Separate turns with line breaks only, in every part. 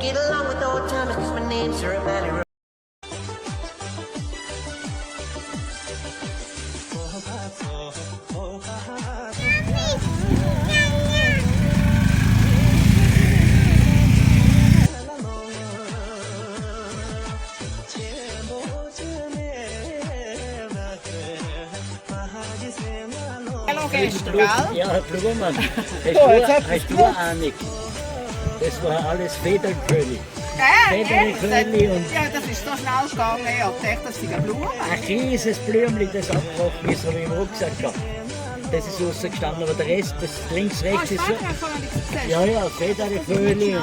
Get along with old timers, cause my name's Sir O'Malley.
Ja, Blumen. Hast du Ahnung? Das war alles Federkönig. Federkönig und
ja, das ist so schnell gegangen. Ich dachte, das sind Blumen.
ein kleines Blümchen, das abgebrochen ist, habe ich im Rucksack gehabt. Das ist rausgestanden, aber der Rest, das links, rechts ist so. Ja, ja, Federkönig.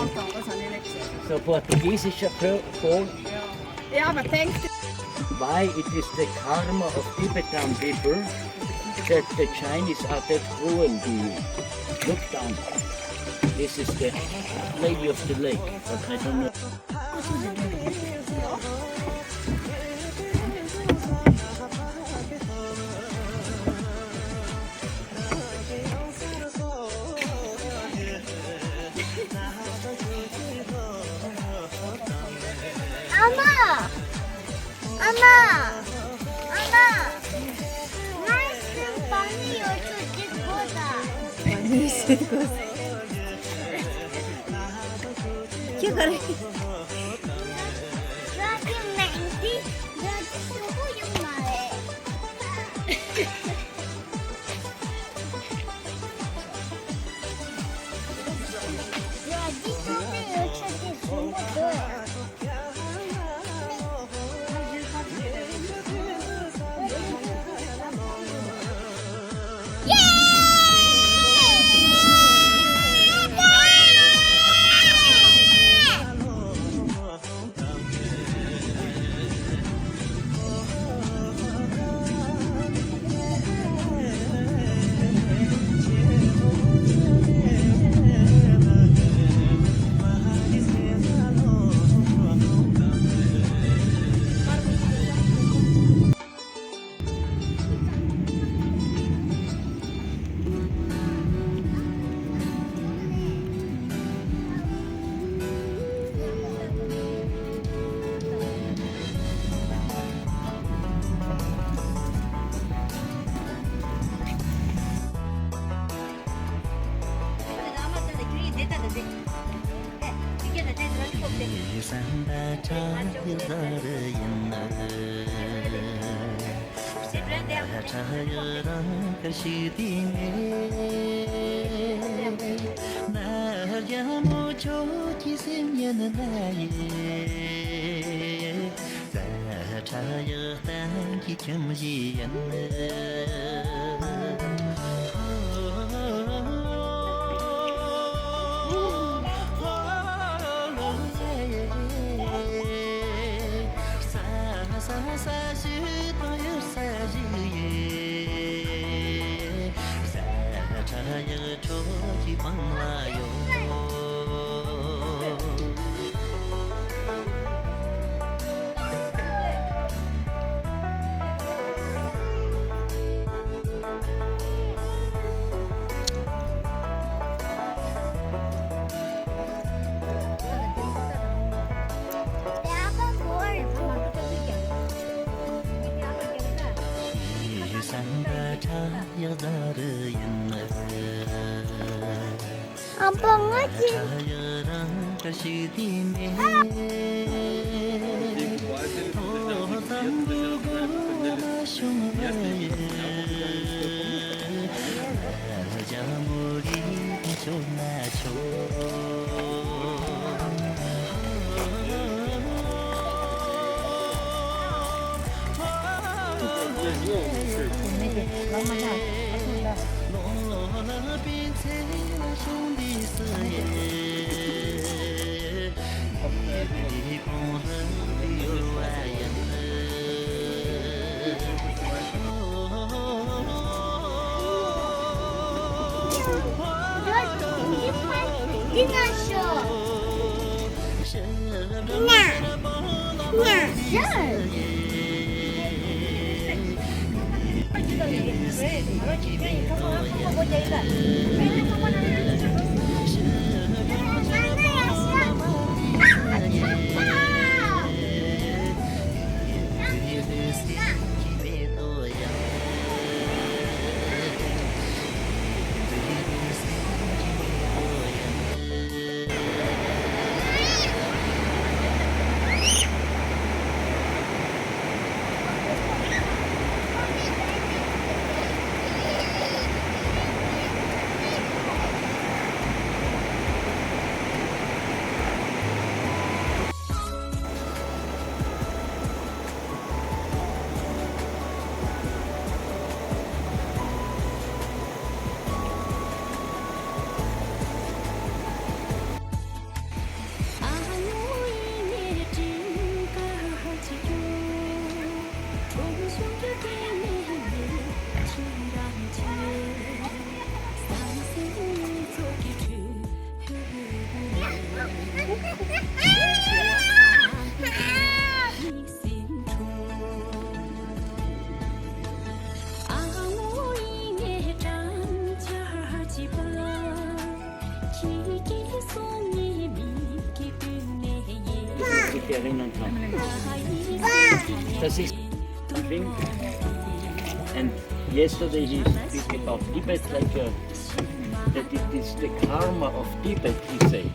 So portugiesischer Kohl.
Ja, aber denkt.
Why it is the karma of Tibetan people that the Chinese are that cruel to you. Look down. This is the lady of the lake, but I don't know.
Anna! Anna! Anna! Nice and funny or to get good. क्या कर रही है? रात मेहंदी रात सुबह युमाए रात सुबह छोटे सुबह Abang aja.
dass ich dich erinnern kann. Das ist thing. And yesterday he speak about Tibet like that it is the karma of Tibet, he say.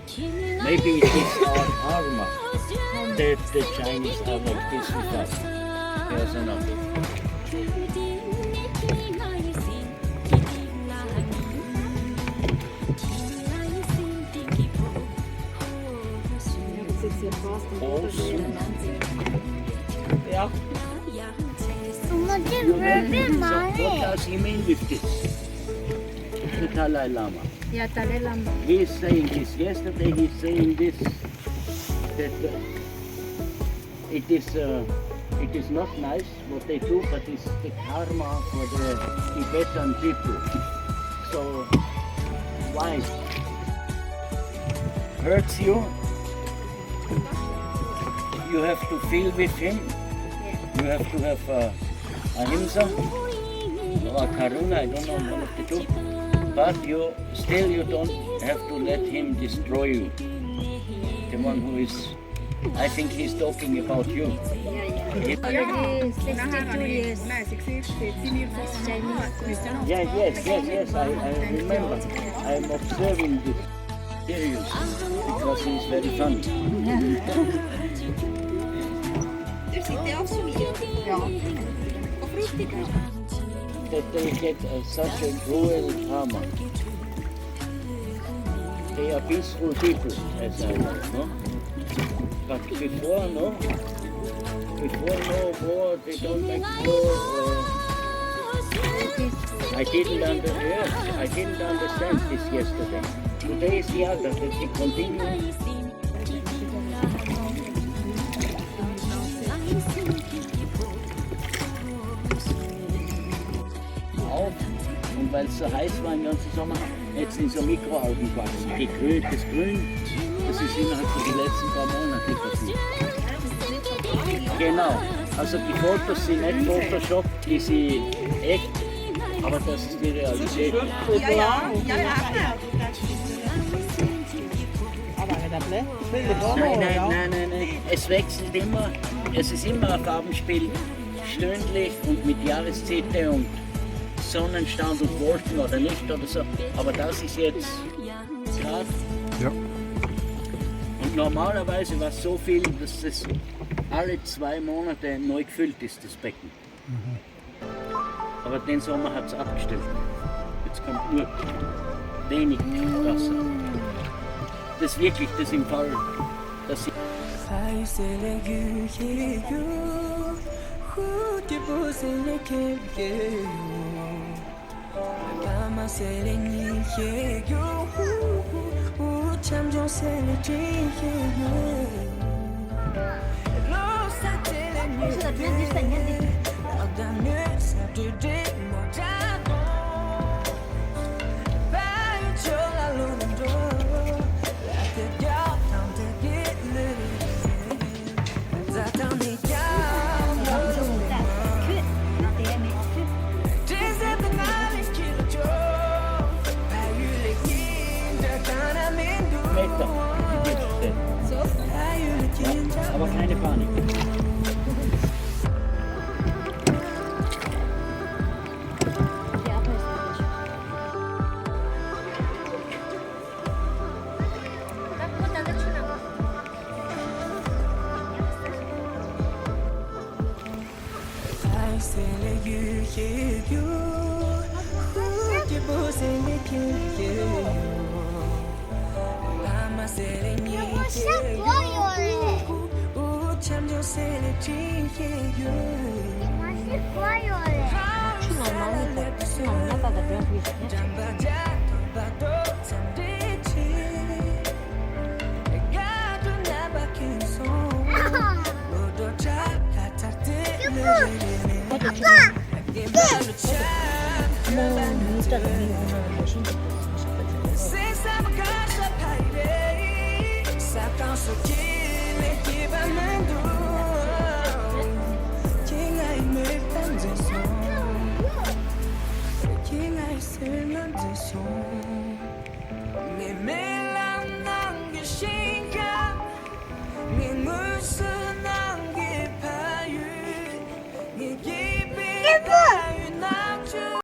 Maybe it is our karma that the Chinese are like this with us. Yes or no? Yeah.
What
does he mean with this? The Dalai Lama.
Ja, Dalai Lama.
He is saying this. Yesterday he is saying this, that it is not nice what they do, but it's the karma for the Tibetan people. So why? Hurts you? You have to feel with him. You have to have ahimsa or karuna, I don't know one of the two. But you don't have to let him destroy you. The one who is, I think he's talking about you. Yes, I remember. I'm observing this serious because he's very funny. That they get such a cruel karma. They are peaceful people, as I know, no? But before no war, they don't make war. I didn't understand this yesterday. Today is the other, that they continue. Und weil es so heiß war im ganzen Sommer, jetzt in so Mikroalgen gewachsen. Das Grün, das ist innerhalb von den letzten paar Monaten passiert. Genau, also die Fotos sind nicht Photoshop, die sind echt, aber das ist die Realität. Nein. Es wechselt immer, es ist immer ein Farbenspiel, stündlich und mit Jahreszeiten und Sonnenstand und Wolken oder nicht oder so, aber das ist jetzt gerade. Ja. Und normalerweise war es so viel, dass es alle 2 Monate neu gefüllt ist, das Becken. Aber den Sommer hat es abgestellt. Jetzt kommt nur wenig Wasser. Das wirklich, das im Fall, dass sie aber keine Panik.
Mais
Det var